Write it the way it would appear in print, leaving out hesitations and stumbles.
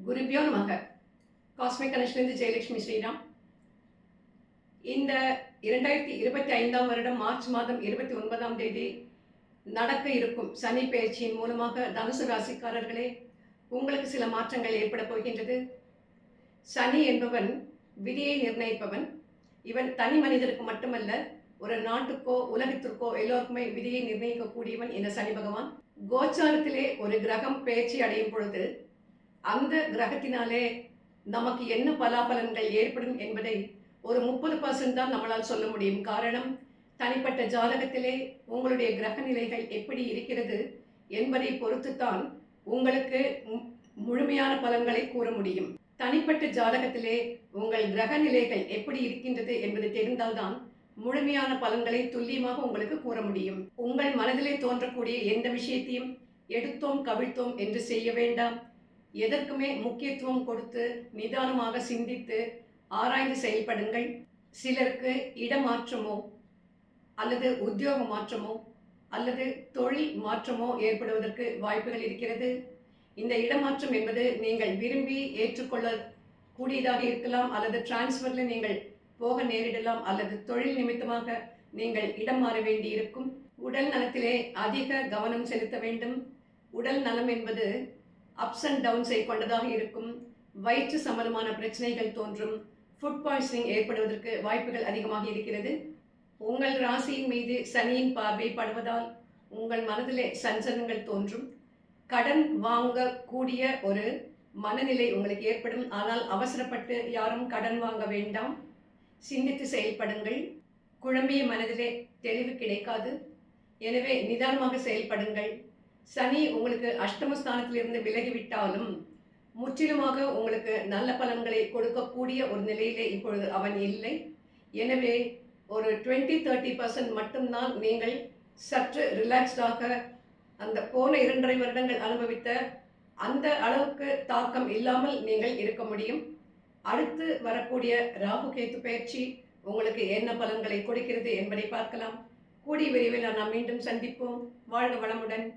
குருபியோ நமக. காஸ்மிக் கனெக்ஷன்லேருந்து ஜெயலட்சுமி ஸ்ரீராம். இந்த 2025 வருடம் மார்ச் மாதம் 29ஆம் தேதி நடக்க இருக்கும் சனி பெயர்ச்சியின் மூலமாக தனுசு ராசிக்காரர்களே உங்களுக்கு சில மாற்றங்கள் ஏற்பட போகின்றது. சனி என்பவன் விதியை நிர்ணயிப்பவன். இவன் தனி மனிதருக்கு மட்டுமல்ல, ஒரு நாட்டுக்கோ உலகத்திற்கோ எல்லோருக்குமே விதியை நிர்ணயிக்கக்கூடியவன் இந்த சனி பகவான். கோச்சாரத்திலே ஒரு கிரகம் பெயர்ச்சி அடையும் பொழுது அந்த கிரகத்தினாலே நமக்கு என்ன பலாபலன்கள் ஏற்படும் என்பதை ஒரு 30% தான் நம்மளால் சொல்ல முடியும். காரணம், தனிப்பட்ட ஜாதகத்திலே உங்களுடைய கிரக நிலைகள் எப்படி இருக்கிறது என்பதை பொறுத்துத்தான் உங்களுக்கு முழுமையான பலன்களை கூற முடியும். தனிப்பட்ட ஜாதகத்திலே உங்கள் கிரக நிலைகள் எப்படி இருக்கின்றது என்பது தெரிந்தால்தான் முழுமையான பலன்களை துல்லியமாக உங்களுக்கு கூற முடியும். உங்கள் மனதிலே தோன்றக்கூடிய எந்த விஷயத்தையும் எடுத்தோம் கவிழ்த்தோம் என்று செய்ய வேண்டாம். எதற்குமே முக்கியத்துவம் கொடுத்து நிதானமாக சிந்தித்து ஆராய்ந்து செயல்படுங்கள். சிலருக்கு இடமாற்றமோ அல்லது உத்தியோக மாற்றமோ அல்லது தொழில் மாற்றமோ ஏற்படுவதற்கு வாய்ப்புகள் இருக்கிறது. இந்த இடமாற்றம் என்பது நீங்கள் விரும்பி ஏற்றுக்கொள்ள கூடியதாக இருக்கலாம், அல்லது டிரான்ஸ்ஃபரில் நீங்கள் போக நேரிடலாம், அல்லது தொழில் நிமித்தமாக நீங்கள் இடம் மாற வேண்டியிருக்கும். உடல் நலத்திலே அதிக கவனம் செலுத்த வேண்டும். உடல் நலம் என்பது அப்ஸ் அண்ட் டவுன்ஸை கொண்டதாக இருக்கும். வயிற்று சம்பந்தமான பிரச்சனைகள் தோன்றும். ஃபுட் பாய்சனிங் ஏற்படுவதற்கு வாய்ப்புகள் அதிகமாக இருக்கிறது. உங்கள் ராசியின் மீது சனியின் பார்வை படுவதால் உங்கள் மனதிலே சஞ்சலங்கள் தோன்றும். கடன் வாங்கக்கூடிய ஒரு மனநிலை உங்களுக்கு ஏற்படும். ஆனால் அவசரப்பட்டு யாரும் கடன் வாங்க வேண்டாம். சிந்தித்து செயல்படுங்கள். குழம்பிய மனதிலே தெளிவு கிடைக்காது. எனவே நிதானமாக செயல்படுங்கள். சனி உங்களுக்கு அஷ்டமஸ்தானத்திலிருந்து விலகிவிட்டாலும் முற்றிலுமாக உங்களுக்கு நல்ல பலன்களை கொடுக்கக்கூடிய ஒரு நிலையிலே இப்பொழுது அவன் இல்லை. எனவே ஒரு 20-30% மட்டும்தான் நீங்கள் சற்று ரிலாக்ஸ்டாக அந்த போன 2.5 வருடங்கள் அனுபவித்த அந்த அளவுக்கு தாக்கம் இல்லாமல் நீங்கள் இருக்க முடியும். அடுத்து வரக்கூடிய ராகு கேத்து பயிற்சி உங்களுக்கு என்ன பலன்களை கொடுக்கிறது என்பதை பார்க்கலாம். கூடிய விரைவில் நாம் மீண்டும் சந்திப்போம். வாழ்க வளமுடன்.